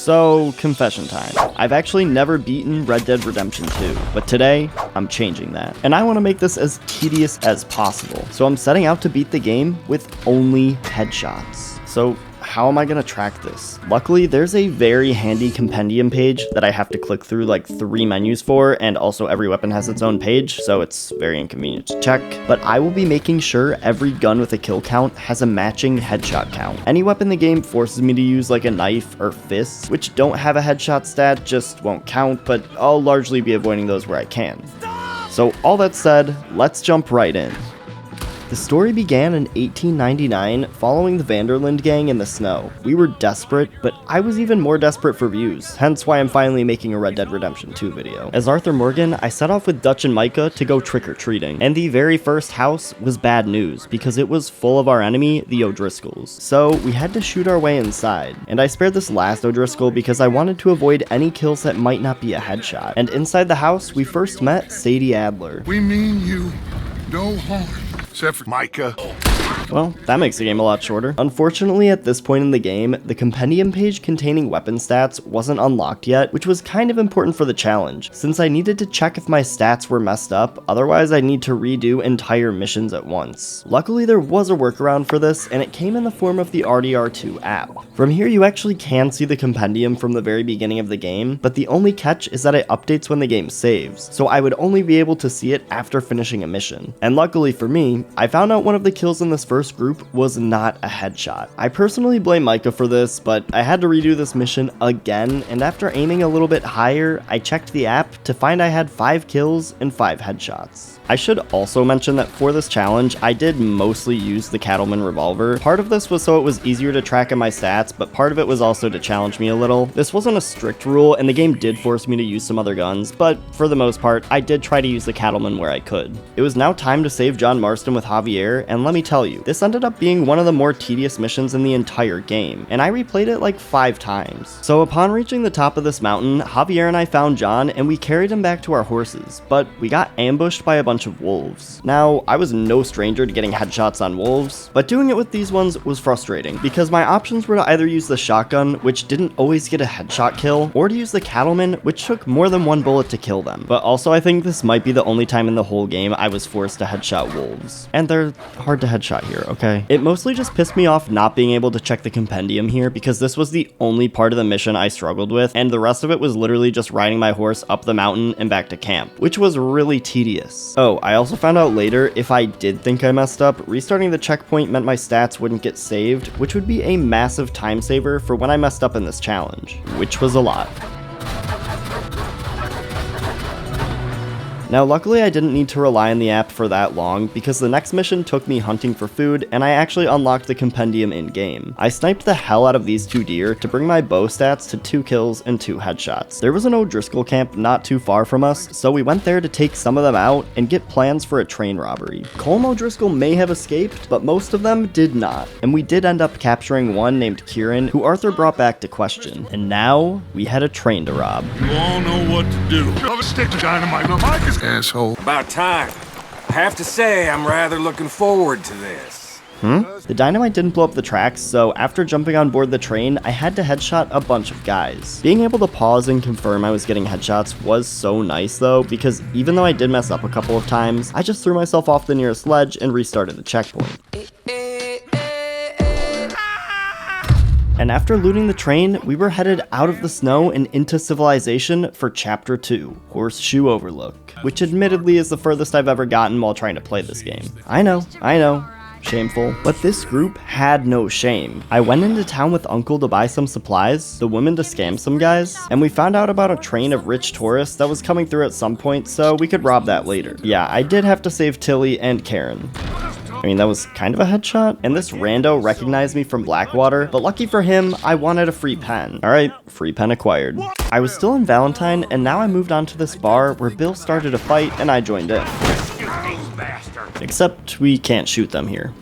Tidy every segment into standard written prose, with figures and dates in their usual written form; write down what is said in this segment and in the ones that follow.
So, confession time. I've actually never beaten Red Dead Redemption 2, but today, I'm changing that. And I want to make this as tedious as possible. So I'm setting out to beat the game with only headshots. So how am I going to track this? Luckily, there's a very handy compendium page that I have to click through like 3 menus for, and also every weapon has its own page, so it's very inconvenient to check. But I will be making sure every gun with a kill count has a matching headshot count. Any weapon in the game forces me to use like a knife or fists, which don't have a headshot stat, just won't count, but I'll largely be avoiding those where I can. So all that said, let's jump right in. The story began in 1899 following the Vanderland gang in the snow. We were desperate, but I was even more desperate for views, hence why I'm finally making a Red Dead Redemption 2 video. As Arthur Morgan, I set off with Dutch and Micah to go trick-or-treating, and the very first house was bad news because it was full of our enemy, the O'Driscolls. So we had to shoot our way inside, and I spared this last O'Driscoll because I wanted to avoid any kills that might not be a headshot. And inside the house, we first met Sadie Adler. We mean you no harm. Except for Micah. Well, that makes the game a lot shorter. Unfortunately, at this point in the game, the compendium page containing weapon stats wasn't unlocked yet, which was kind of important for the challenge, since I needed to check if my stats were messed up, otherwise I'd need to redo entire missions at once. Luckily, there was a workaround for this, and it came in the form of the RDR2 app. From here, you actually can see the compendium from the very beginning of the game, but the only catch is that it updates when the game saves, so I would only be able to see it after finishing a mission. And luckily for me, I found out one of the kills in this first group was not a headshot. I personally blame Micah for this, but I had to redo this mission again, and after aiming a little bit higher, I checked the app to find I had 5 kills and 5 headshots. I should also mention that for this challenge, I did mostly use the Cattleman revolver. Part of this was so it was easier to track in my stats, but part of it was also to challenge me a little. This wasn't a strict rule, and the game did force me to use some other guns, but for the most part, I did try to use the Cattleman where I could. It was now time to save John Marston with Javier, and let me tell you, this ended up being one of the more tedious missions in the entire game, and I replayed it like 5 times. So upon reaching the top of this mountain, Javier and I found John, and we carried him back to our horses, but we got ambushed by a bunch of wolves. Now, I was no stranger to getting headshots on wolves, but doing it with these ones was frustrating, because my options were to either use the shotgun, which didn't always get a headshot kill, or to use the Cattleman, which took more than 1 bullet to kill them. But also I think this might be the only time in the whole game I was forced to headshot wolves. And they're hard to headshot here, okay? It mostly just pissed me off not being able to check the compendium here, because this was the only part of the mission I struggled with, and the rest of it was literally just riding my horse up the mountain and back to camp, which was really tedious. Oh, I also found out later, if I did think I messed up, restarting the checkpoint meant my stats wouldn't get saved, which would be a massive time saver for when I messed up in this challenge, which was a lot. Now luckily I didn't need to rely on the app for that long, because the next mission took me hunting for food, and I actually unlocked the compendium in-game. I sniped the hell out of these 2 deer to bring my bow stats to 2 kills and 2 headshots. There was an O'Driscoll camp not too far from us, so we went there to take some of them out and get plans for a train robbery. Colm O'Driscoll may have escaped, but most of them did not, and we did end up capturing one named Kieran, who Arthur brought back to question. And now, we had a train to rob. You all know what to do. Throw a stick of dynamite on Micah's asshole. About time. I have to say, I'm rather looking forward to this. The dynamite didn't blow up the tracks, so after jumping on board the train, I had to headshot a bunch of guys. Being able to pause and confirm I was getting headshots was so nice though, because even though I did mess up a couple of times, I just threw myself off the nearest ledge and restarted the checkpoint. And after looting the train, we were headed out of the snow and into civilization for Chapter 2, Horseshoe Overlook, which admittedly is the furthest I've ever gotten while trying to play this game. I know. Shameful. But this group had no shame. I went into town with Uncle to buy some supplies, the women to scam some guys, and we found out about a train of rich tourists that was coming through at some point, so we could rob that later. Yeah, I did have to save Tilly and Karen. I mean, that was kind of a headshot. And this rando recognized me from Blackwater, but lucky for him, I wanted a free pen. Alright, free pen acquired. I was still in Valentine, and now I moved on to this bar where Bill started a fight and I joined in. Except we can't shoot them here.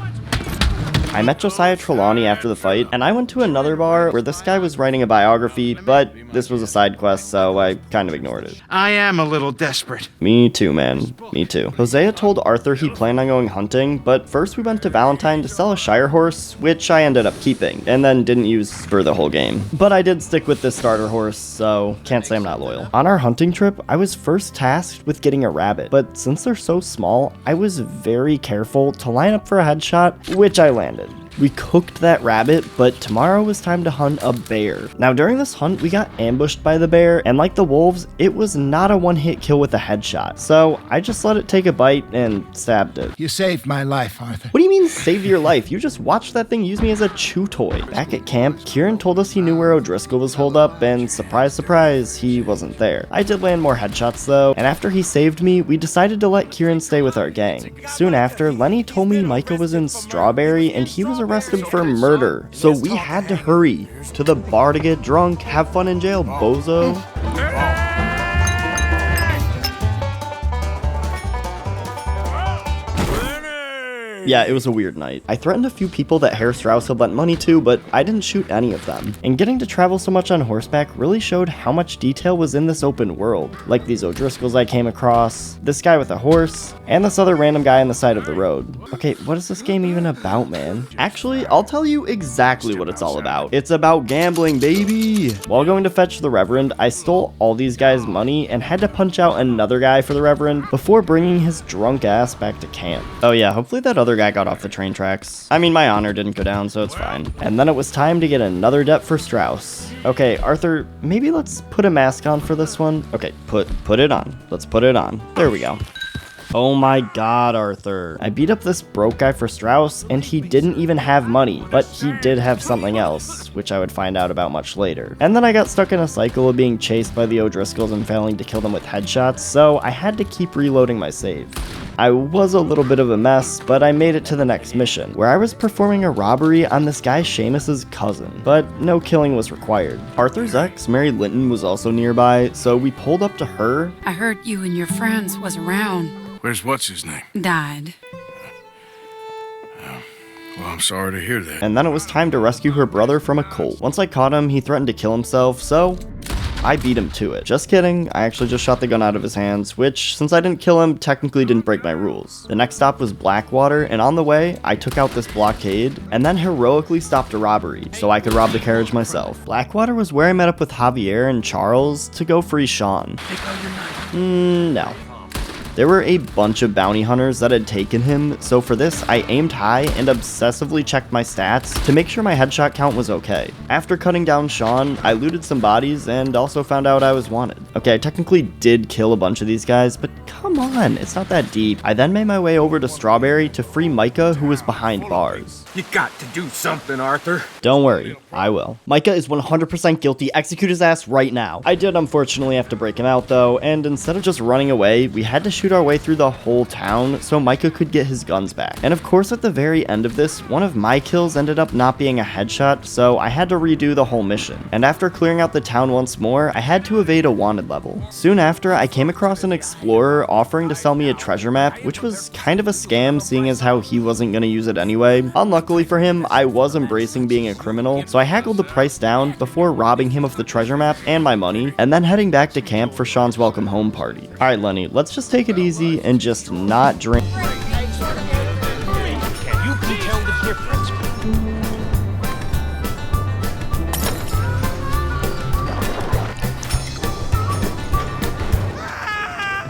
I met Josiah Trelawney after the fight, and I went to another bar where this guy was writing a biography, but this was a side quest, so I kind of ignored it. I am a little desperate. Me too, man. Me too. Hosea told Arthur he planned on going hunting, but first we went to Valentine to sell a Shire horse, which I ended up keeping, and then didn't use for the whole game. But I did stick with this starter horse, so can't say I'm not loyal. On our hunting trip, I was first tasked with getting a rabbit, but since they're so small, I was very careful to line up for a headshot, which I landed. We cooked that rabbit, but tomorrow was time to hunt a bear. Now during this hunt, we got ambushed by the bear, and like the wolves, it was not a one-hit kill with a headshot. So I just let it take a bite and stabbed it. You saved my life, Arthur. What do you mean save your life? You just watched that thing use me as a chew toy. Back at camp, Kieran told us he knew where O'Driscoll was holed up, and surprise, surprise, he wasn't there. I did land more headshots though, and after he saved me, we decided to let Kieran stay with our gang. Soon after, Lenny told me Micah was in Strawberry, and he was arrested for murder. So we had to hurry to the bar to get drunk, have fun in jail, bozo. Yeah, it was a weird night. I threatened a few people that Herr Strauss had lent money to, but I didn't shoot any of them. And getting to travel so much on horseback really showed how much detail was in this open world. Like these O'Driscolls I came across, this guy with a horse, and this other random guy on the side of the road. Okay, what is this game even about, man? Actually, I'll tell you exactly what it's all about. It's about gambling, baby! While going to fetch the Reverend, I stole all these guys' money and had to punch out another guy for the Reverend before bringing his drunk ass back to camp. Oh yeah, hopefully that other guy got off the train tracks. I mean, my honor didn't go down, so it's fine. And then it was time to get another debt for Strauss. Okay, Arthur, maybe let's put a mask on for this one. Okay, put it on. Let's put it on. There we go. Oh my god, Arthur. I beat up this broke guy for Strauss, and he didn't even have money, but he did have something else, which I would find out about much later. And then I got stuck in a cycle of being chased by the O'Driscolls and failing to kill them with headshots, so I had to keep reloading my save. I was a little bit of a mess, but I made it to the next mission, where I was performing a robbery on this guy Seamus's cousin, but no killing was required. Arthur's ex, Mary Linton, was also nearby, so we pulled up to her. I heard you and your friends was around. Where's what's-his-name? Died. Well, I'm sorry to hear that. And then it was time to rescue her brother from a cult. Once I caught him, he threatened to kill himself, so I beat him to it. Just kidding, I actually just shot the gun out of his hands, which, since I didn't kill him, technically didn't break my rules. The next stop was Blackwater, and on the way, I took out this blockade, and then heroically stopped a robbery, so I could rob the carriage myself. Blackwater was where I met up with Javier and Charles to go free Sean. No. There were a bunch of bounty hunters that had taken him, so for this, I aimed high and obsessively checked my stats to make sure my headshot count was okay. After cutting down Sean, I looted some bodies and also found out I was wanted. Okay, I technically did kill a bunch of these guys, but come on, it's not that deep. I then made my way over to Strawberry to free Micah, who was behind bars. You got to do something, Arthur. Don't worry, I will. Micah is 100% guilty. Execute his ass right now. I did unfortunately have to break him out though, and instead of just running away, we had to shoot our way through the whole town so Micah could get his guns back. And of course, at the very end of this, one of my kills ended up not being a headshot, so I had to redo the whole mission. And after clearing out the town once more, I had to evade a wanted level. Soon after, I came across an explorer offering to sell me a treasure map, which was kind of a scam seeing as how he wasn't going to use it anyway. Unluckily for him, I was embracing being a criminal, so I haggled the price down before robbing him of the treasure map and my money, and then heading back to camp for Sean's welcome home party. Alright Lenny, let's just take it easy and just not drink. You can tell the difference.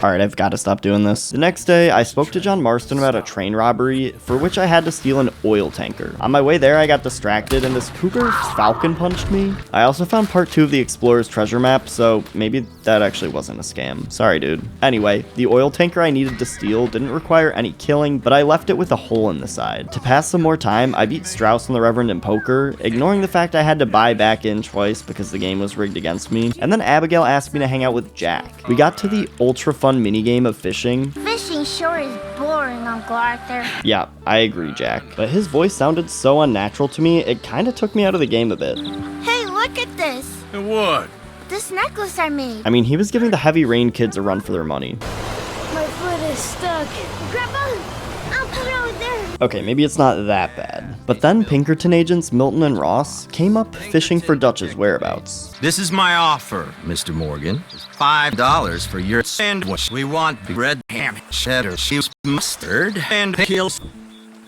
Alright, I've got to stop doing this. The next day, I spoke to John Marston about a train robbery, for which I had to steal an oil tanker. On my way there, I got distracted, and this cougar falcon punched me. I also found part 2 of the Explorer's treasure map, so maybe that actually wasn't a scam. Sorry, dude. Anyway, the oil tanker I needed to steal didn't require any killing, but I left it with a hole in the side. To pass some more time, I beat Strauss and the Reverend in poker, ignoring the fact I had to buy back in twice because the game was rigged against me, and then Abigail asked me to hang out with Jack. We got to the ultra fun minigame of fishing. Fishing sure is boring, Uncle Arthur. Yeah, I agree, Jack. But his voice sounded so unnatural to me, it kinda took me out of the game a bit. Hey, look at this. And what? This necklace I made. I mean, he was giving the Heavy Rain kids a run for their money. My foot is stuck. Grandpa, I'll put it over there. Okay, maybe it's not that bad. But then Pinkerton agents Milton and Ross came up fishing for Dutch's whereabouts. This is my offer, Mr. Morgan. $5 for your sandwich. We want bread, ham, cheddar, cheese, mustard, and pickles.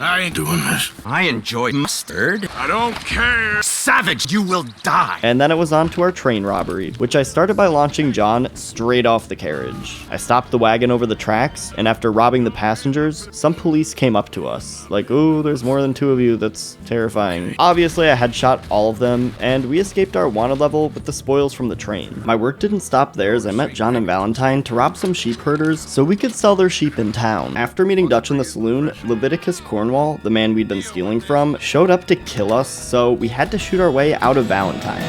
I ain't doing this. I enjoy mustard. I don't care. Savage, you will die. And then it was on to our train robbery, which I started by launching John straight off the carriage. I stopped the wagon over the tracks, and after robbing the passengers, some police came up to us. Like, ooh, there's more than 2 of you, that's terrifying. Obviously, I headshot all of them, and we escaped our wanted level with the spoils from the train. My work didn't stop there as I met John and Valentine to rob some sheep herders so we could sell their sheep in town. After meeting Dutch in the saloon, Leviticus Cornwall, the man we'd been stealing from, showed up to kill us, so we had to shoot our way out of Valentine.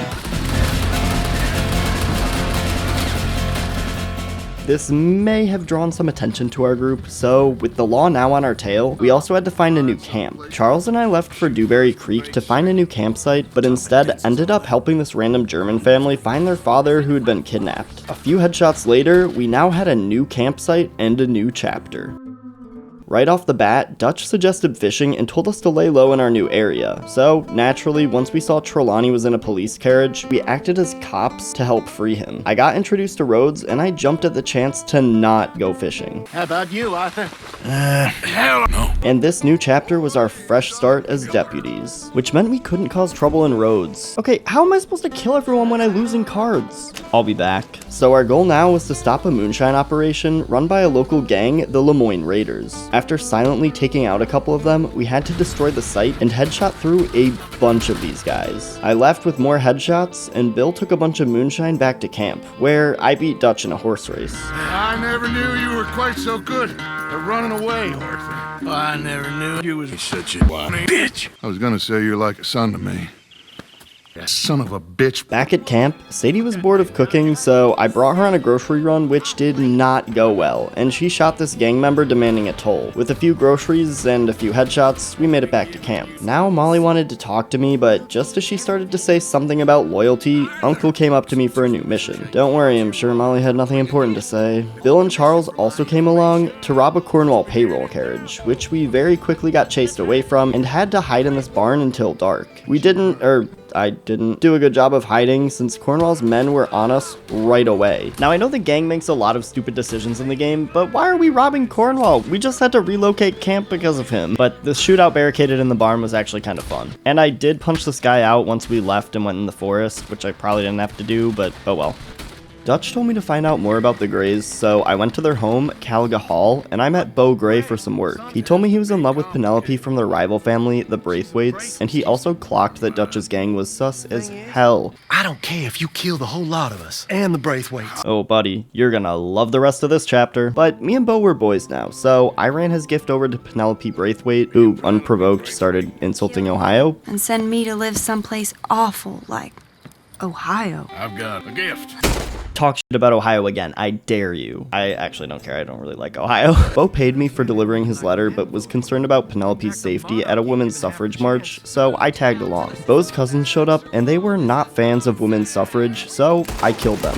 This may have drawn some attention to our group, so with the law now on our tail, we also had to find a new camp. Charles and I left for Dewberry Creek to find a new campsite, but instead ended up helping this random German family find their father who had been kidnapped. A few headshots later, we now had a new campsite and a new chapter. Right off the bat, Dutch suggested fishing and told us to lay low in our new area. So, naturally, once we saw Trelawney was in a police carriage, we acted as cops to help free him. I got introduced to Rhodes, and I jumped at the chance to not go fishing. How about you, Arthur? Hell no. And this new chapter was our fresh start as deputies, which meant we couldn't cause trouble in Rhodes. Okay, how am I supposed to kill everyone when I lose in cards? I'll be back. So our goal now was to stop a moonshine operation run by a local gang, the Lemoyne Raiders. After silently taking out a couple of them, we had to destroy the site and headshot through a bunch of these guys. I left with more headshots, and Bill took a bunch of moonshine back to camp, where I beat Dutch in a horse race. I never knew you were quite so good at running away, Arthur. I never knew you was such a whiny bitch. I was gonna say you're like a son to me. That son of a bitch. Back at camp, Sadie was bored of cooking, so I brought her on a grocery run which did not go well, and she shot this gang member demanding a toll. With a few groceries and a few headshots, we made it back to camp. Now Molly wanted to talk to me, but just as she started to say something about loyalty, Uncle came up to me for a new mission. Don't worry, I'm sure Molly had nothing important to say. Bill and Charles also came along to rob a Cornwall payroll carriage, which we very quickly got chased away from and had to hide in this barn until dark. I didn't do a good job of hiding since Cornwall's men were on us right away. Now I know the gang makes a lot of stupid decisions in the game, but why are we robbing Cornwall? We just had to relocate camp because of him. But the shootout barricaded in the barn was actually kind of fun. And I did punch this guy out once we left and went in the forest, which I probably didn't have to do, but oh well. Dutch told me to find out more about the Greys, so I went to their home, Caliga Hall, and I met Beau Gray for some work. He told me he was in love with Penelope from their rival family, the Braithwaites, and he also clocked that Dutch's gang was sus as hell. I don't care if you kill the whole lot of us, and the Braithwaites. Oh buddy, you're gonna love the rest of this chapter. But me and Beau were boys now, so I ran his gift over to Penelope Braithwaite, who, unprovoked, started insulting Ohio. And send me to live someplace awful like Ohio. I've got a gift. Talk shit about Ohio again, I dare you. I actually don't care, I don't really like Ohio. Beau paid me for delivering his letter, but was concerned about Penelope's safety at a women's suffrage march, so I tagged along. Beau's cousins showed up, and they were not fans of women's suffrage, so I killed them.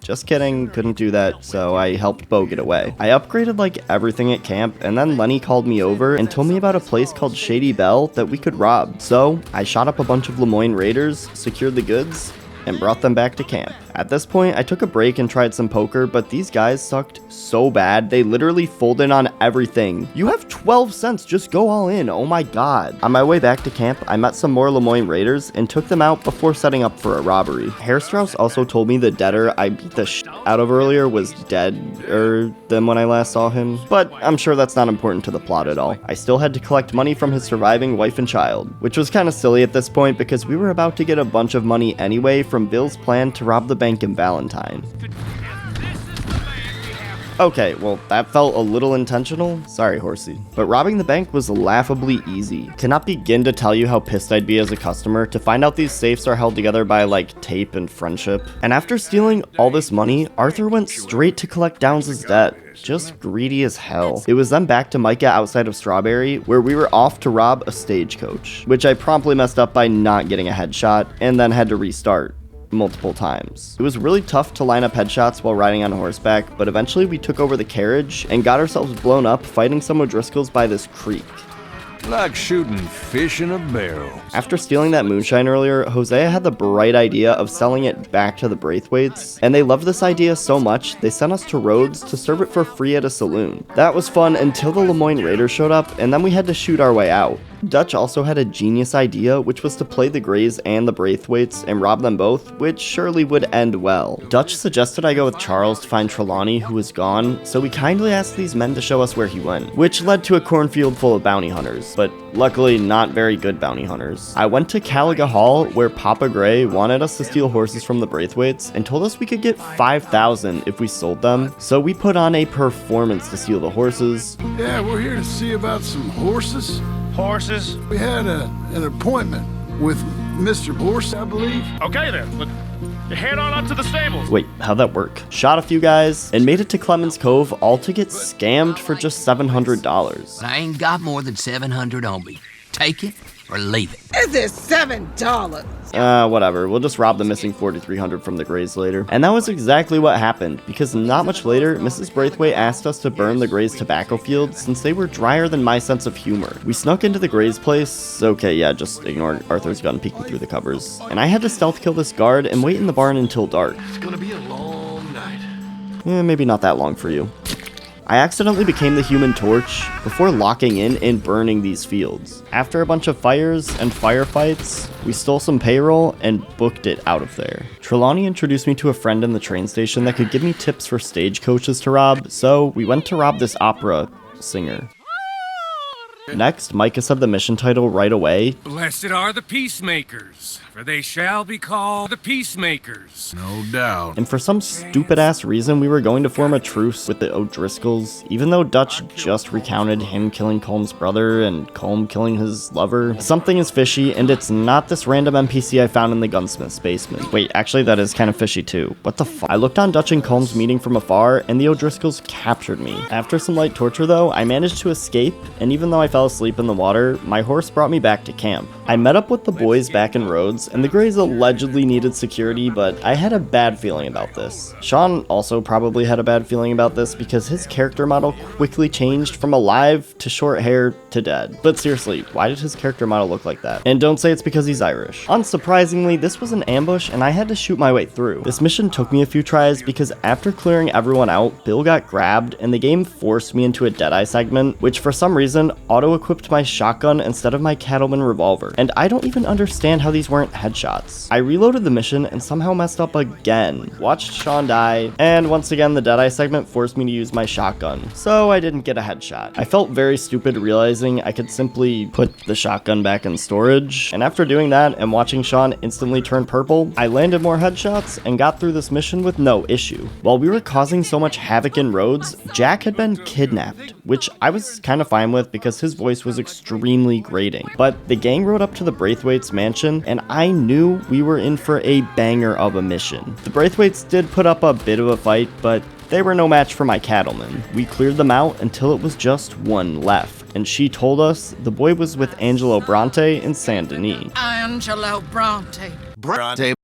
Just kidding, couldn't do that, so I helped Beau get away. I upgraded like everything at camp, and then Lenny called me over and told me about a place called Shady Belle that we could rob. So I shot up a bunch of Lemoyne Raiders, secured the goods, and brought them back to camp. At this point, I took a break and tried some poker, but these guys sucked so bad, they literally folded on everything. You have 12 cents, just go all in, oh my god. On my way back to camp, I met some more Lemoyne Raiders and took them out before setting up for a robbery. Hairstrauss also told me the debtor I beat the shit out of earlier was deader than when I last saw him, but I'm sure that's not important to the plot at all. I still had to collect money from his surviving wife and child, which was kinda silly at this point because we were about to get a bunch of money anyway from Bill's plan to rob the bank in Valentine. Okay, well, that felt a little intentional. Sorry, horsey. But robbing the bank was laughably easy. Cannot begin to tell you how pissed I'd be as a customer to find out these safes are held together by, like, tape and friendship. And after stealing all this money, Arthur went straight to collect Downs' debt. Just greedy as hell. It was then back to Micah outside of Strawberry, where we were off to rob a stagecoach, which I promptly messed up by not getting a headshot, and then had to restart. multiple times. It was really tough to line up headshots while riding on horseback, but eventually we took over the carriage and got ourselves blown up fighting some O'Driscolls by this creek. Like shooting fish in a barrel. After stealing that moonshine earlier, Hosea had the bright idea of selling it back to the Braithwaites, and they loved this idea so much, they sent us to Rhodes to serve it for free at a saloon. That was fun until the Lemoyne Raiders showed up, and then we had to shoot our way out. Dutch also had a genius idea, which was to play the Greys and the Braithwaites and rob them both, which surely would end well. Dutch suggested I go with Charles to find Trelawney, who was gone, so we kindly asked these men to show us where he went, which led to a cornfield full of bounty hunters, but luckily not very good bounty hunters. I went to Caliga Hall, where Papa Gray wanted us to steal horses from the Braithwaites and told us we could get 5,000 if we sold them, so we put on a performance to steal the horses. Yeah, we're here to see about some horses. Horses? We had an appointment with Mr. Borse, I believe. Okay then, but head on up to the stables. Wait, how'd that work? Shot a few guys, and made it to Clemens Cove, all to get scammed for just $700. But I ain't got more than 700 on me. Take it or leave it. Is it $7? Whatever, we'll just rob the missing 4,300 from the Greys later. And that was exactly what happened, because not much later, Mrs. Braithwaite asked us to burn the Greys' tobacco fields since they were drier than my sense of humor. We snuck into the Greys' place, okay, yeah, just ignore Arthur's gun peeking through the covers. And I had to stealth kill this guard and wait in the barn until dark. It's gonna be a long night. Maybe not that long for you. I accidentally became the Human Torch before locking in and burning these fields. After a bunch of fires and firefights, we stole some payroll and booked it out of there. Trelawney introduced me to a friend in the train station that could give me tips for stagecoaches to rob, so we went to rob this opera singer. Next, Micah said the mission title right away. Blessed are the peacemakers, for they shall be called the peacemakers. No doubt. And for some stupid-ass reason, we were going to form a truce with the O'Driscolls, even though Dutch just recounted him killing Colm's brother and Colm killing his lover. Something is fishy, and it's not this random NPC I found in the gunsmith's basement. Wait, actually that is kind of fishy too. What the fuck? I looked on Dutch and Colm's meeting from afar, and the O'Driscolls captured me. After some light torture though, I managed to escape, and even though I fell asleep in the water, my horse brought me back to camp. I met up with the boys back in Rhodes, and the Greys allegedly needed security, but I had a bad feeling about this. Sean also probably had a bad feeling about this because his character model quickly changed from alive to short hair to dead. But seriously, why did his character model look like that? And don't say it's because he's Irish. Unsurprisingly, this was an ambush and I had to shoot my way through. This mission took me a few tries because after clearing everyone out, Bill got grabbed and the game forced me into a Deadeye segment, which for some reason auto-equipped my shotgun instead of my Cattleman revolver. And I don't even understand how these weren't headshots. I reloaded the mission and somehow messed up again. Watched Sean die, and once again the Deadeye segment forced me to use my shotgun, so I didn't get a headshot. I felt very stupid realizing I could simply put the shotgun back in storage, and after doing that and watching Sean instantly turn purple, I landed more headshots and got through this mission with no issue. While we were causing so much havoc in Rhodes, Jack had been kidnapped, which I was kind of fine with because his voice was extremely grating. But the gang rode up to the Braithwaites' mansion, and I knew we were in for a banger of a mission. The Braithwaites did put up a bit of a fight, but they were no match for my Cattleman. We cleared them out until it was just one left, and she told us the boy was with Angelo Bronte in Saint Denis. Angelo Bronte. Bronte.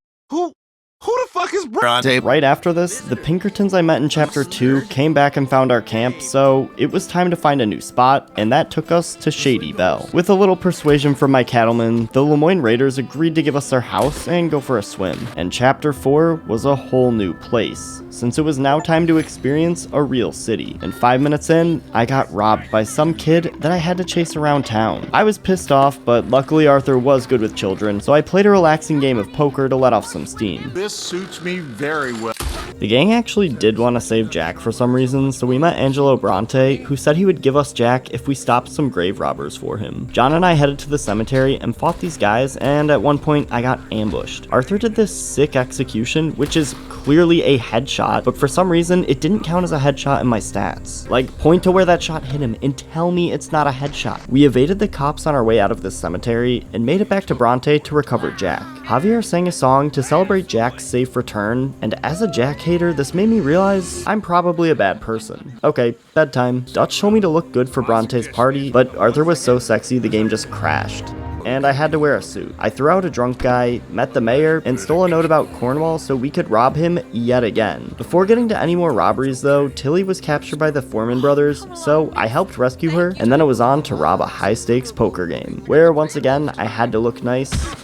Who the fuck is Bronte? Right after this, the Pinkertons I met in Chapter 2 came back and found our camp, so it was time to find a new spot, and that took us to Shady Belle. With a little persuasion from my Cattleman, the Lemoyne Raiders agreed to give us their house and go for a swim, and Chapter 4 was a whole new place, since it was now time to experience a real city. And 5 minutes in, I got robbed by some kid that I had to chase around town. I was pissed off, but luckily Arthur was good with children, so I played a relaxing game of poker to let off some steam. This suits me very well. The gang actually did want to save Jack for some reason, so we met Angelo Bronte, who said he would give us Jack if we stopped some grave robbers for him. John and I headed to the cemetery and fought these guys, and at one point I got ambushed. Arthur did this sick execution, which is clearly a headshot, but for some reason it didn't count as a headshot in my stats. Like, point to where that shot hit him and tell me it's not a headshot. We evaded the cops on our way out of this cemetery and made it back to Bronte to recover Jack. Javier sang a song to celebrate Jack's safe return, and as a Jack hater, this made me realize I'm probably a bad person. Okay, bedtime. Dutch told me to look good for Bronte's party, but Arthur was so sexy the game just crashed. and I had to wear a suit. I threw out a drunk guy, met the mayor, and stole a note about Cornwall so we could rob him yet again. Before getting to any more robberies though, Tilly was captured by the Foreman brothers, so I helped rescue her, and then it was on to rob a high-stakes poker game, where once again, I had to look nice.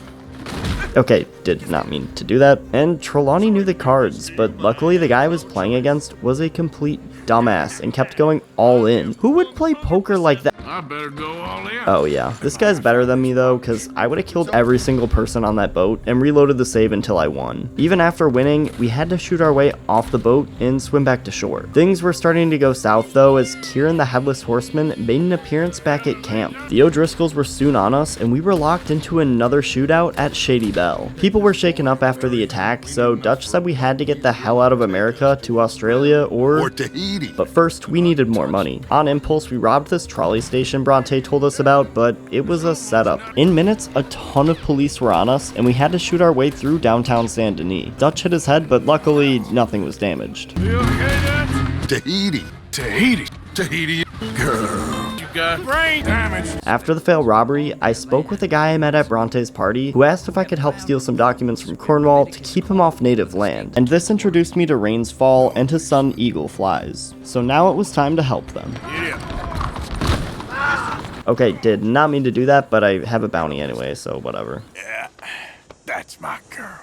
Okay, did not mean to do that. And Trelawney knew the cards, but luckily the guy I was playing against was a complete dumbass and kept going all in. Who would play poker like that? I better go all in. Oh yeah, this guy's better than me though, because I would have killed every single person on that boat and reloaded the save until I won. Even after winning, we had to shoot our way off the boat and swim back to shore. Things were starting to go south though, as Kieran the Headless Horseman made an appearance back at camp. The O'Driscolls were soon on us, and we were locked into another shootout at Shady Belle. People were shaken up after the attack, so Dutch said we had to get the hell out of America to Australia or Tahiti. But first, we needed more money. On impulse, we robbed this trolley station Bronte told us about, but it was a setup. In minutes, a ton of police were on us, and we had to shoot our way through downtown Saint Denis. Dutch hit his head, but luckily, nothing was damaged. You okay, Dutch? Tahiti. Girl. You got brain damage. After the failed robbery, I spoke with a guy I met at Bronte's party who asked if I could help steal some documents from Cornwall to keep him off native land, and this introduced me to Rain's Fall and his son Eagle Flies. So now it was time to help them. Okay, did not mean to do that, but I have a bounty anyway, so whatever. Yeah, that's my girl.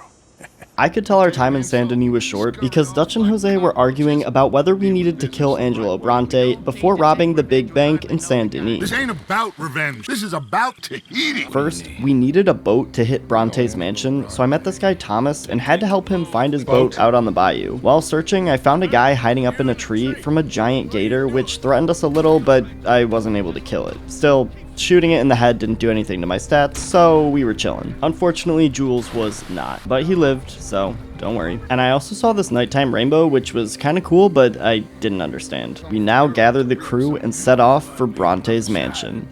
I could tell our time in Saint Denis was short because Dutch and Jose were arguing about whether we needed to kill Angelo Bronte before robbing the big bank in Saint Denis. This ain't about revenge. This is about Tahiti. First, we needed a boat to hit Bronte's mansion, so I met this guy Thomas and had to help him find his boat out on the bayou. While searching, I found a guy hiding up in a tree from a giant gator, which threatened us a little, but I wasn't able to kill it. Still, shooting it in the head didn't do anything to my stats, so we were chilling. Unfortunately, Jules was not, but he lived, so don't worry. And I also saw this nighttime rainbow, which was kinda cool, but I didn't understand. We now gathered the crew and set off for Bronte's mansion.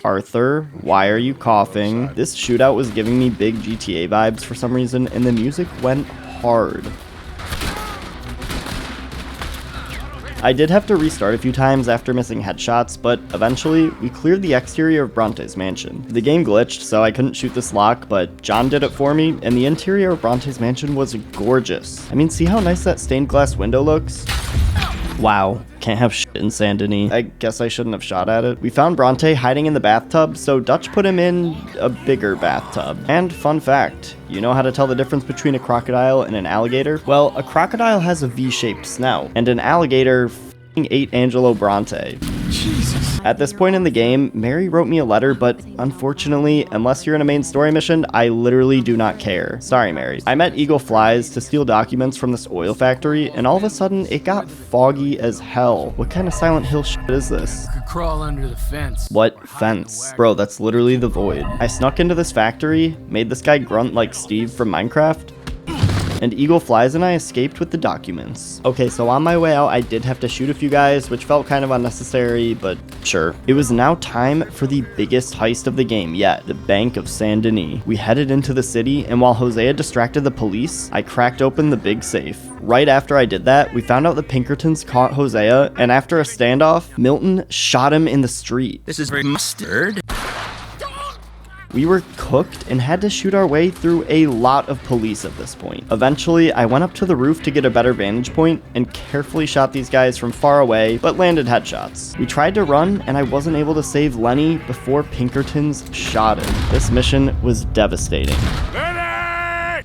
Arthur, why are you coughing? This shootout was giving me big GTA vibes for some reason, and the music went hard. I did have to restart a few times after missing headshots, but eventually, we cleared the exterior of Bronte's mansion. The game glitched, so I couldn't shoot this lock, but John did it for me, and the interior of Bronte's mansion was gorgeous. I mean, see how nice that stained glass window looks? Wow, can't have shit in Saint Denis. I guess I shouldn't have shot at it. We found Bronte hiding in the bathtub, so Dutch put him in a bigger bathtub. And fun fact, you know how to tell the difference between a crocodile and an alligator? Well, a crocodile has a V-shaped snout, and an alligator f***ing ate Angelo Bronte. Jesus. At this point in the game, Mary wrote me a letter, but unfortunately, unless you're in a main story mission, I literally do not care. Sorry, Mary. I met Eagle Flies to steal documents from this oil factory, and all of a sudden, it got foggy as hell. What kind of Silent Hill shit is this? You could crawl under the fence. What fence? Bro, that's literally the void. I snuck into this factory, made this guy grunt like Steve from Minecraft, and Eagle Flies and I escaped with the documents. Okay, so on my way out, I did have to shoot a few guys, which felt kind of unnecessary, but sure. It was now time for the biggest heist of the game yet, the Bank of Saint Denis. We headed into the city, and while Hosea distracted the police, I cracked open the big safe. Right after I did that, we found out the Pinkertons caught Hosea, and after a standoff, Milton shot him in the street. This is very mustard. We were cooked and had to shoot our way through a lot of police at this point. Eventually, I went up to the roof to get a better vantage point and carefully shot these guys from far away, but landed headshots. We tried to run, and I wasn't able to save Lenny before Pinkertons shot him. This mission was devastating.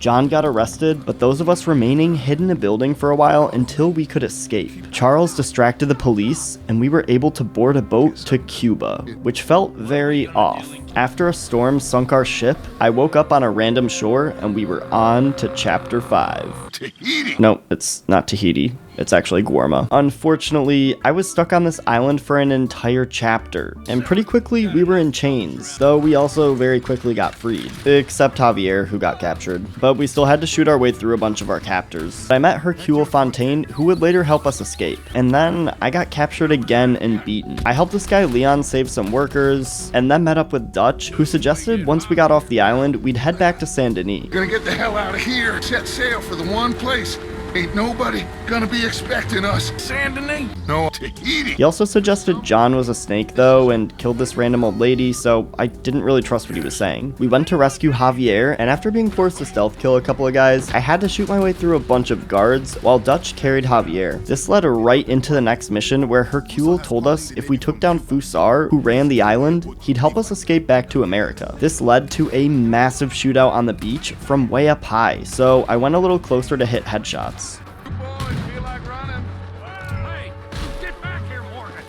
John got arrested, but those of us remaining hid in a building for a while until we could escape. Charles distracted the police, and we were able to board a boat to Cuba, which felt very off. After a storm sunk our ship, I woke up on a random shore, and we were on to Chapter 5. Tahiti. No, it's not Tahiti. It's actually Guarma. Unfortunately, I was stuck on this island for an entire chapter, and pretty quickly we were in chains, though we also very quickly got freed, except Javier, who got captured. But we still had to shoot our way through a bunch of our captors. I met Hercule Fontaine, who would later help us escape, and then I got captured again and beaten. I helped this guy Leon save some workers, and then met up with Dutch, who suggested once we got off the island, we'd head back to Saint Denis. Gonna get the hell out of here. Set sail for the one place Ain't nobody gonna be expecting us. Saint Denis? No, Tahiti. He also suggested John was a snake though and killed this random old lady, so I didn't really trust what he was saying. We went to rescue Javier, and after being forced to stealth kill a couple of guys, I had to shoot my way through a bunch of guards while Dutch carried Javier. This led right into the next mission where Hercule told us if we took down Fusar, who ran the island, he'd help us escape back to America. This led to a massive shootout on the beach from way up high, so I went a little closer to hit headshots.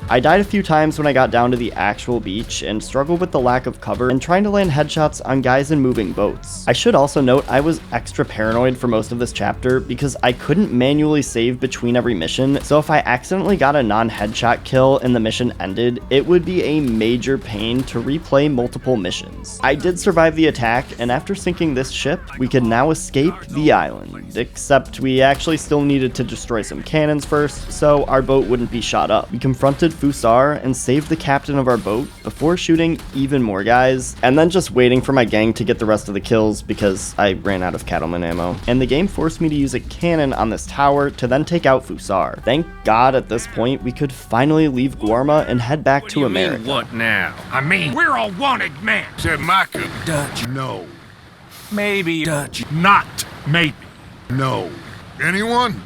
I died a few times when I got down to the actual beach and struggled with the lack of cover and trying to land headshots on guys in moving boats. I should also note I was extra paranoid for most of this chapter because I couldn't manually save between every mission, so if I accidentally got a non-headshot kill and the mission ended, it would be a major pain to replay multiple missions. I did survive the attack, and after sinking this ship, we could now escape the island, except we actually still needed to destroy some cannons first, so our boat wouldn't be shot up. We confronted Fusar and saved the captain of our boat before shooting even more guys, and then just waiting for my gang to get the rest of the kills because I ran out of cattleman ammo. And the game forced me to use a cannon on this tower to then take out Fusar. Thank God at this point we could finally leave Guarma and head back to America. What now? I mean, we're all wanted men. Said Micah. Dutch. No. Maybe Dutch. Not maybe. No. Anyone?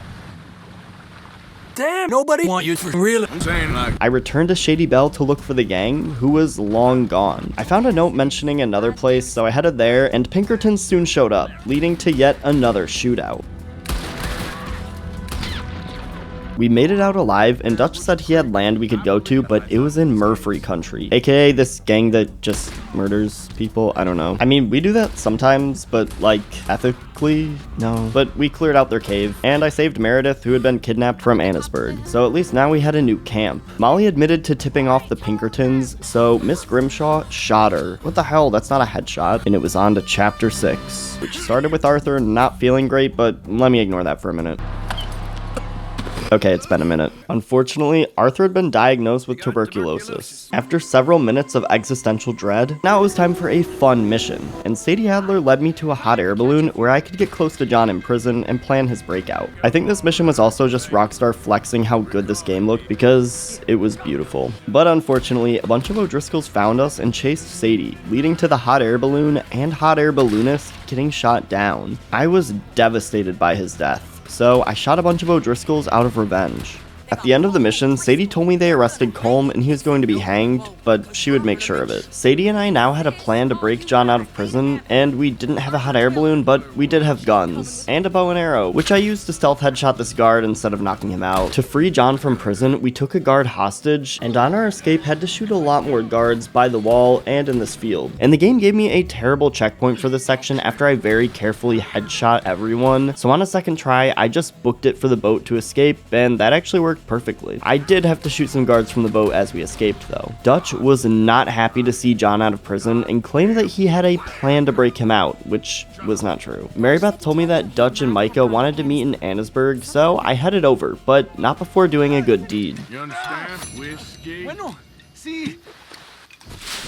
Damn, nobody want you for real. I'm saying like... I returned to Shady Belle to look for the gang, who was long gone. I found a note mentioning another place, so I headed there, and Pinkertons soon showed up, leading to yet another shootout. We made it out alive, and Dutch said he had land we could go to, but it was in Murfree country, aka this gang that just murders people. I don't know. I mean, we do that sometimes, but like ethically, no. But we cleared out their cave, and I saved Meredith, who had been kidnapped from Annisburg. So at least now we had a new camp. Molly admitted to tipping off the Pinkertons, so Miss Grimshaw shot her. What the hell? That's not a headshot. And it was on to chapter 6, which started with Arthur not feeling great, but let me ignore that for a minute. Okay, it's been a minute. Unfortunately, Arthur had been diagnosed with tuberculosis. After several minutes of existential dread, now it was time for a fun mission, and Sadie Adler led me to a hot air balloon where I could get close to John in prison and plan his breakout. I think this mission was also just Rockstar flexing how good this game looked because it was beautiful. But unfortunately, a bunch of O'Driscolls found us and chased Sadie, leading to the hot air balloon and hot air balloonist getting shot down. I was devastated by his death, so I shot a bunch of O'Driscolls out of revenge. At the end of the mission, Sadie told me they arrested Colm and he was going to be hanged, but she would make sure of it. Sadie and I now had a plan to break John out of prison, and we didn't have a hot air balloon, but we did have guns, and a bow and arrow, which I used to stealth headshot this guard instead of knocking him out. To free John from prison, we took a guard hostage, and on our escape had to shoot a lot more guards by the wall and in this field. And the game gave me a terrible checkpoint for this section after I very carefully headshot everyone, so on a second try, I just booked it for the boat to escape, and that actually worked perfectly. I did have to shoot some guards from the boat as we escaped though. Dutch was not happy to see John out of prison and claimed that he had a plan to break him out, which was not true. Mary Beth told me that Dutch and Micah wanted to meet in Annisburg, so I headed over, but not before doing a good deed. You understand? Whiskey. Bueno, sí.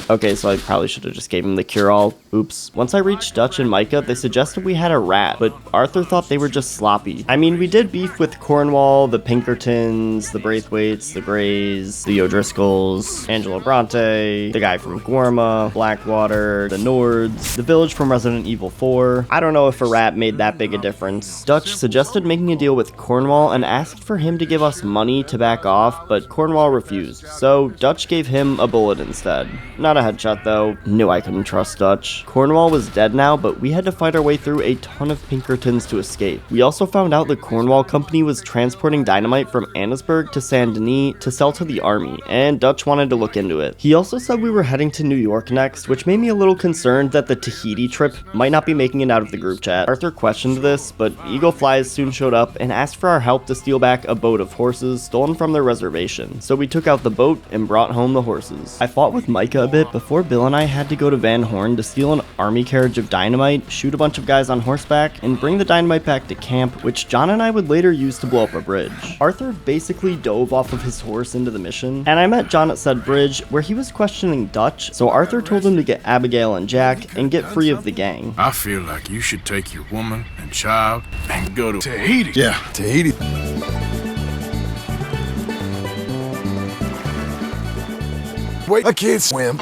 Okay, so I probably should have just gave him the cure-all. Oops. Once I reached Dutch and Micah, they suggested we had a rat, but Arthur thought they were just sloppy. I mean, we did beef with Cornwall, the Pinkertons, the Braithwaites, the Greys, the O'Driscolls, Angelo Bronte, the guy from Guarma, Blackwater, the Nords, the village from Resident Evil 4. I don't know if a rat made that big a difference. Dutch suggested making a deal with Cornwall and asked for him to give us money to back off, but Cornwall refused, so Dutch gave him a bullet instead. Not a headshot though. Knew I couldn't trust Dutch. Cornwall was dead now, but we had to fight our way through a ton of Pinkertons to escape. We also found out the Cornwall company was transporting dynamite from Annisburg to Saint Denis to sell to the army, and Dutch wanted to look into it. He also said we were heading to New York next, which made me a little concerned that the Tahiti trip might not be making it out of the group chat. Arthur questioned this, but Eagle Flies soon showed up and asked for our help to steal back a boat of horses stolen from their reservation. So we took out the boat and brought home the horses. I fought with Micah a bit before Bill and I had to go to Van Horn to steal an army carriage of dynamite, shoot a bunch of guys on horseback, and bring the dynamite back to camp, which John and I would later use to blow up a bridge. Arthur basically dove off of his horse into the mission, and I met John at said bridge where he was questioning Dutch, so Arthur told him to get Abigail and Jack and get free of the gang. I feel like you should take your woman and child and go to Tahiti. Yeah, Tahiti. Wait, I can't swim.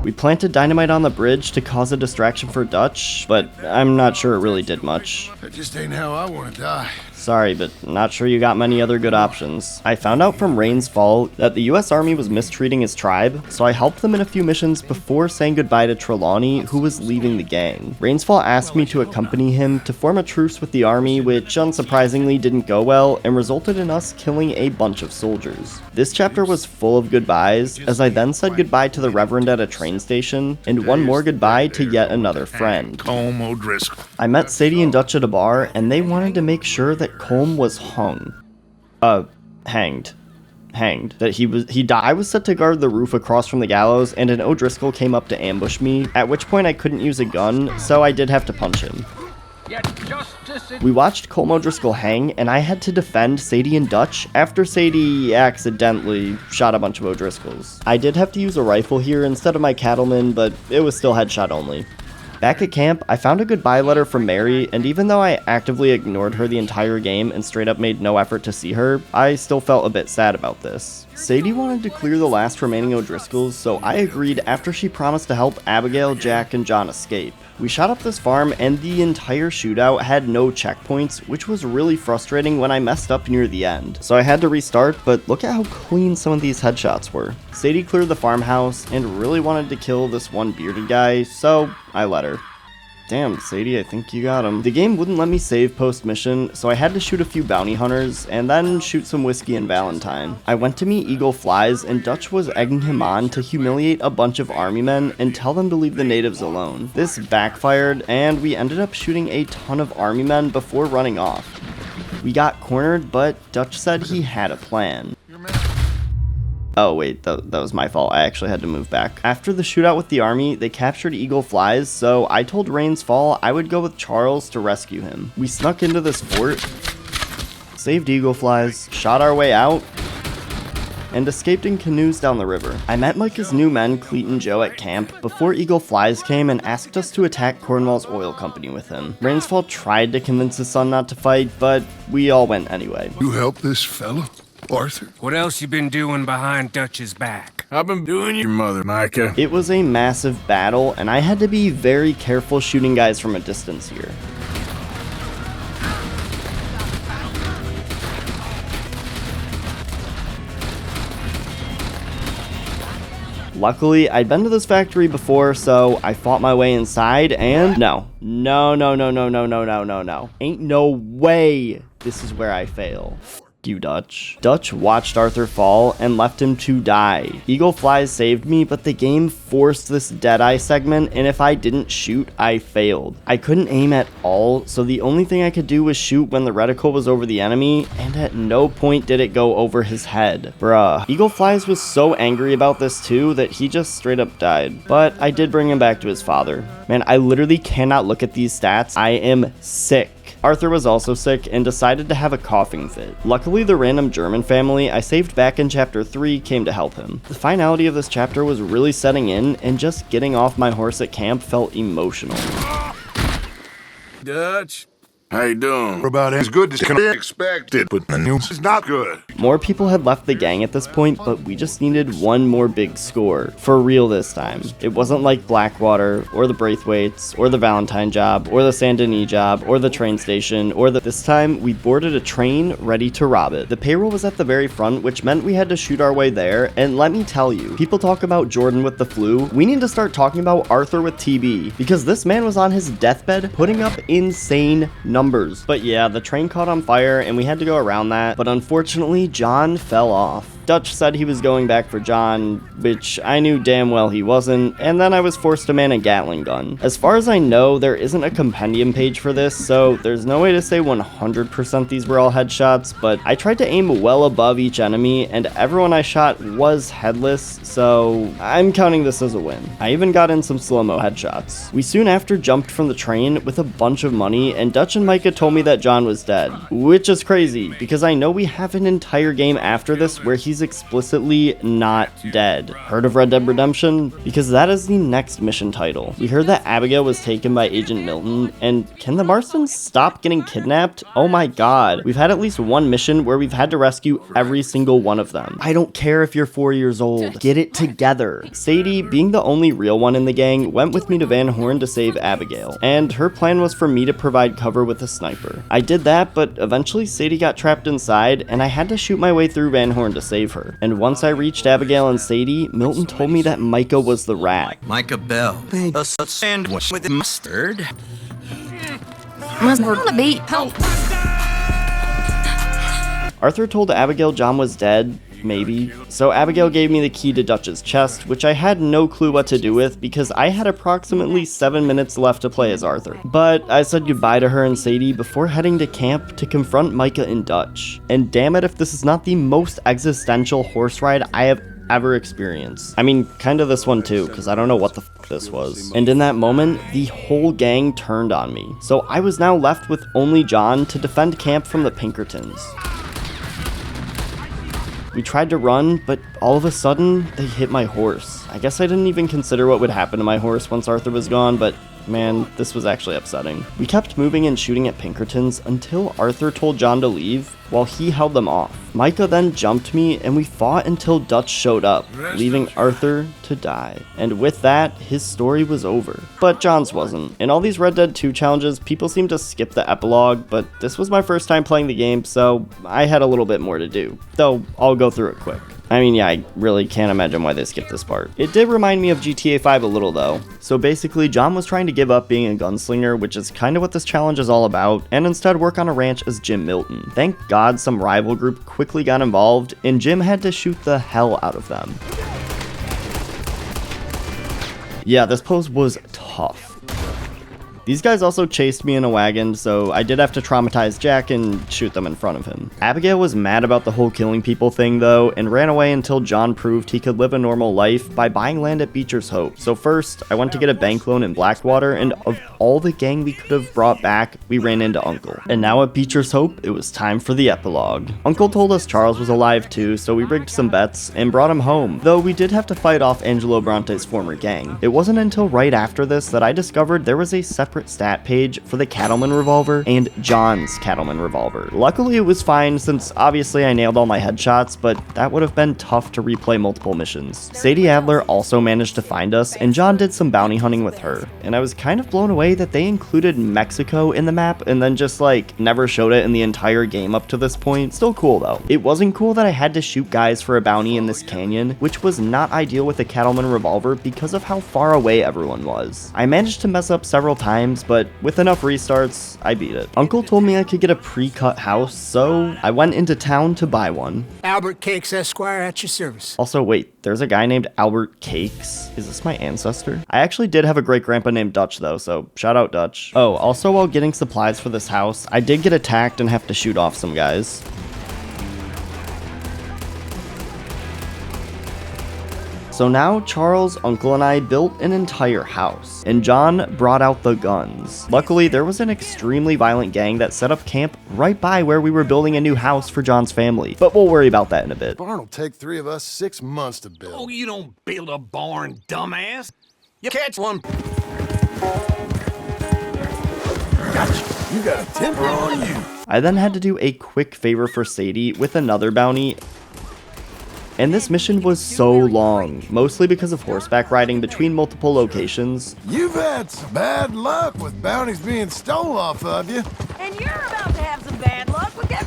We planted dynamite on the bridge to cause a distraction for Dutch, but I'm not sure it really did much. That just ain't how I want to die. Sorry, but not sure you got many other good options. I found out from Rain's Fall that the US Army was mistreating his tribe, so I helped them in a few missions before saying goodbye to Trelawney, who was leaving the gang. Rain's Fall asked me to accompany him to form a truce with the army, which unsurprisingly didn't go well and resulted in us killing a bunch of soldiers. This chapter was full of goodbyes, as I then said goodbye to the Reverend at a train station, and one more goodbye to yet another friend. Colm O'Driscoll. I met Sadie and Dutch at a bar, and they wanted to make sure that Colm was hung. Hanged. That I was set to guard the roof across from the gallows, and an O'Driscoll came up to ambush me, at which point I couldn't use a gun, so I did have to punch him. We watched Colm O'Driscoll hang, and I had to defend Sadie and Dutch after Sadie accidentally shot a bunch of O'Driscolls. I did have to use a rifle here instead of my cattleman, but it was still headshot only. Back at camp, I found a goodbye letter from Mary, and even though I actively ignored her the entire game and straight up made no effort to see her, I still felt a bit sad about this. Sadie wanted to clear the last remaining O'Driscolls, so I agreed after she promised to help Abigail, Jack, and John escape. We shot up this farm, and the entire shootout had no checkpoints, which was really frustrating when I messed up near the end. So I had to restart, but look at how clean some of these headshots were. Sadie cleared the farmhouse and really wanted to kill this one bearded guy, so I let her. Damn, Sadie, I think you got him. The game wouldn't let me save post-mission, so I had to shoot a few bounty hunters, and then shoot some whiskey and Valentine. I went to meet Eagle Flies, and Dutch was egging him on to humiliate a bunch of army men and tell them to leave the natives alone. This backfired, and we ended up shooting a ton of army men before running off. We got cornered, but Dutch said he had a plan. Oh wait, that was my fault. I actually had to move back. After the shootout with the army, they captured Eagle Flies, so I told Rain's Fall I would go with Charles to rescue him. We snuck into this fort, saved Eagle Flies, shot our way out, and escaped in canoes down the river. I met Micah's new men, Cleet and Joe, at camp before Eagle Flies came and asked us to attack Cornwall's oil company with him. Rain's Fall tried to convince his son not to fight, but we all went anyway. You help this fella, Arthur? What else you been doing behind Dutch's back? I've been doing your mother, Micah. It was a massive battle, and I had to be very careful shooting guys from a distance here. Luckily, I'd been to this factory before, so I fought my way inside, and no. Ain't no way this is where I fail. You, Dutch. Dutch watched Arthur fall and left him to die. Eagle Flies saved me, but the game forced this Deadeye segment, and if I didn't shoot, I failed. I couldn't aim at all, so the only thing I could do was shoot when the reticle was over the enemy, and at no point did it go over his head. Bruh. Eagle Flies was so angry about this too that he just straight up died. But I did bring him back to his father. Man, I literally cannot look at these stats. I am sick. Arthur was also sick and decided to have a coughing fit. Luckily, the random German family I saved back in chapter 3 came to help him. The finality of this chapter was really setting in, and just getting off my horse at camp felt emotional. Dutch? How you doing? About as good as can be expected, but the news is not good. More people had left the gang at this point, but we just needed one more big score. For real this time. It wasn't like Blackwater, or the Braithwaites, or the Valentine job, or the Saint Denis job, or the train station, or this time, we boarded a train ready to rob it. The payroll was at the very front, which meant we had to shoot our way there, and let me tell you, people talk about Jordan with the flu, we need to start talking about Arthur with TB, because this man was on his deathbed putting up insane numbers. But yeah, the train caught on fire and we had to go around that, but unfortunately John fell off. Dutch said he was going back for John, which I knew damn well he wasn't, and then I was forced to man a Gatling gun. As far as I know, there isn't a compendium page for this, so there's no way to say 100% these were all headshots, but I tried to aim well above each enemy, and everyone I shot was headless, so I'm counting this as a win. I even got in some slow-mo headshots. We soon after jumped from the train with a bunch of money, and Dutch and Micah told me that John was dead, which is crazy, because I know we have an entire game after this where he's explicitly not dead. Heard of Red Dead Redemption? Because that is the next mission title. We heard that Abigail was taken by Agent Milton, and can the Marstons stop getting kidnapped? Oh my god. We've had at least one mission where we've had to rescue every single one of them. I don't care if you're 4 years old. Get it together. Sadie, being the only real one in the gang, went with me to Van Horn to save Abigail, and her plan was for me to provide cover with a sniper. I did that, but eventually Sadie got trapped inside, and I had to shoot my way through Van Horn to save her. And once I reached Abigail and Sadie, Milton told me that Micah was the rat. Micah Bell made us a sandwich with mustard. Must on the beat. Help. Arthur told Abigail John was dead, maybe. So Abigail gave me the key to Dutch's chest, which I had no clue what to do with because I had approximately 7 minutes left to play as Arthur. But I said goodbye to her and Sadie before heading to camp to confront Micah and Dutch. And damn it if this is not the most existential horse ride I have ever experienced. I mean, kind of this one too, because I don't know what the fuck this was. And in that moment, the whole gang turned on me. So I was now left with only John to defend camp from the Pinkertons. We tried to run, but all of a sudden, they hit my horse. I guess I didn't even consider what would happen to my horse once Arthur was gone, but man, this was actually upsetting. We kept moving and shooting at Pinkertons until Arthur told John to leave while he held them off. Micah then jumped me and we fought until Dutch showed up, leaving Arthur to die. And with that, his story was over. But John's wasn't. In all these Red Dead 2 challenges, people seem to skip the epilogue, but this was my first time playing the game, so I had a little bit more to do. Though, I'll go through it quick. I mean, yeah, I really can't imagine why they skipped this part. It did remind me of GTA 5 a little though. So basically, John was trying to give up being a gunslinger, which is kind of what this challenge is all about, and instead work on a ranch as Jim Milton. Thank God some rival group quickly got involved, and Jim had to shoot the hell out of them. Yeah, this pose was tough. These guys also chased me in a wagon, so I did have to traumatize Jack and shoot them in front of him. Abigail was mad about the whole killing people thing though, and ran away until John proved he could live a normal life by buying land at Beecher's Hope. So first, I went to get a bank loan in Blackwater, and of all the gang we could have brought back, we ran into Uncle. And now at Beecher's Hope, it was time for the epilogue. Uncle told us Charles was alive too, so we rigged some bets and brought him home, though we did have to fight off Angelo Bronte's former gang. It wasn't until right after this that I discovered there was a separate stat page for the Cattleman revolver and John's Cattleman revolver. Luckily it was fine since obviously I nailed all my headshots, but that would have been tough to replay multiple missions. Sadie Adler also managed to find us, and John did some bounty hunting with her, and I was kind of blown away that they included Mexico in the map and then just like never showed it in the entire game up to this point. Still cool though. It wasn't cool that I had to shoot guys for a bounty in this canyon, which was not ideal with a Cattleman revolver because of how far away everyone was. I managed to mess up several times, but with enough restarts, I beat it. Uncle told me I could get a pre-cut house, so I went into town to buy one. Albert Cakes, Esquire, at your service. Also, wait, there's a guy named Albert Cakes? Is this my ancestor? I actually did have a great-grandpa named Dutch, though, so shout out Dutch. Oh, also while getting supplies for this house, I did get attacked and have to shoot off some guys. So now Charles, Uncle, and I built an entire house, and John brought out the guns. Luckily, there was an extremely violent gang that set up camp right by where we were building a new house for John's family, but we'll worry about that in a bit. Barn will take 3 of us 6 months to build. Oh, you don't build a barn, dumbass. You catch one. Gotcha. You got a temper on you. I then had to do a quick favor for Sadie with another bounty, and this mission was so long, mostly because of horseback riding between multiple locations. You've had some bad luck with bounties being stolen off of you. And you're about to have some bad luck with that.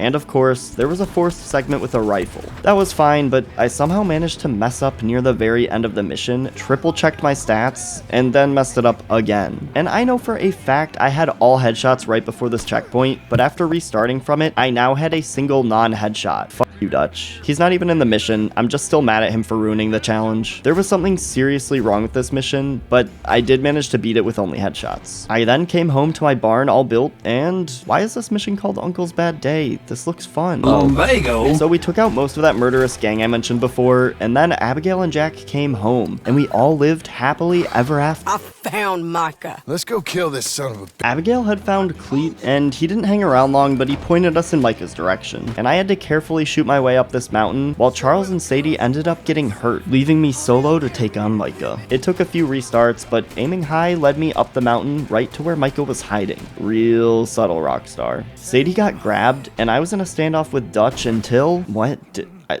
And of course, there was a 4th segment with a rifle. That was fine, but I somehow managed to mess up near the very end of the mission, triple checked my stats, and then messed it up again. And I know for a fact I had all headshots right before this checkpoint, but after restarting from it, I now had a single non-headshot. Fuck you, Dutch. He's not even in the mission. I'm just still mad at him for ruining the challenge. There was something seriously wrong with this mission, but I did manage to beat it with only headshots. I then came home to my barn all built, and why is this mission called Uncle's Bad Day? This looks fun. Lumbago. So we took out most of that murderous gang I mentioned before, and then Abigail and Jack came home, and we all lived happily ever after. I found Micah. Let's go kill this son of a bitch. Abigail had found Cleet, and he didn't hang around long, but he pointed us in Micah's direction, and I had to carefully shoot my way up this mountain, while Charles and Sadie ended up getting hurt, leaving me solo to take on Micah. It took a few restarts, but aiming high led me up the mountain right to where Micah was hiding. Real subtle rockstar. Sadie got grabbed, and I was in a standoff with Dutch until... what?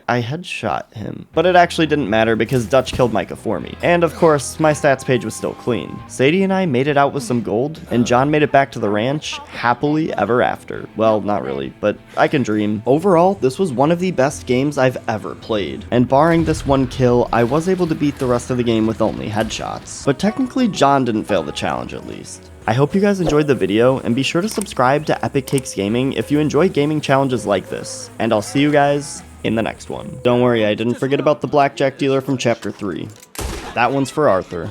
I headshot him. But it actually didn't matter because Dutch killed Micah for me. And of course, my stats page was still clean. Sadie and I made it out with some gold, and John made it back to the ranch happily ever after. Well, not really, but I can dream. Overall, this was one of the best games I've ever played. And barring this one kill, I was able to beat the rest of the game with only headshots. But technically, John didn't fail the challenge at least. I hope you guys enjoyed the video, and be sure to subscribe to Epic Cakes Gaming if you enjoy gaming challenges like this. And I'll see you guys in the next one. Don't worry, I didn't forget about the blackjack dealer from chapter 3. That one's for Arthur.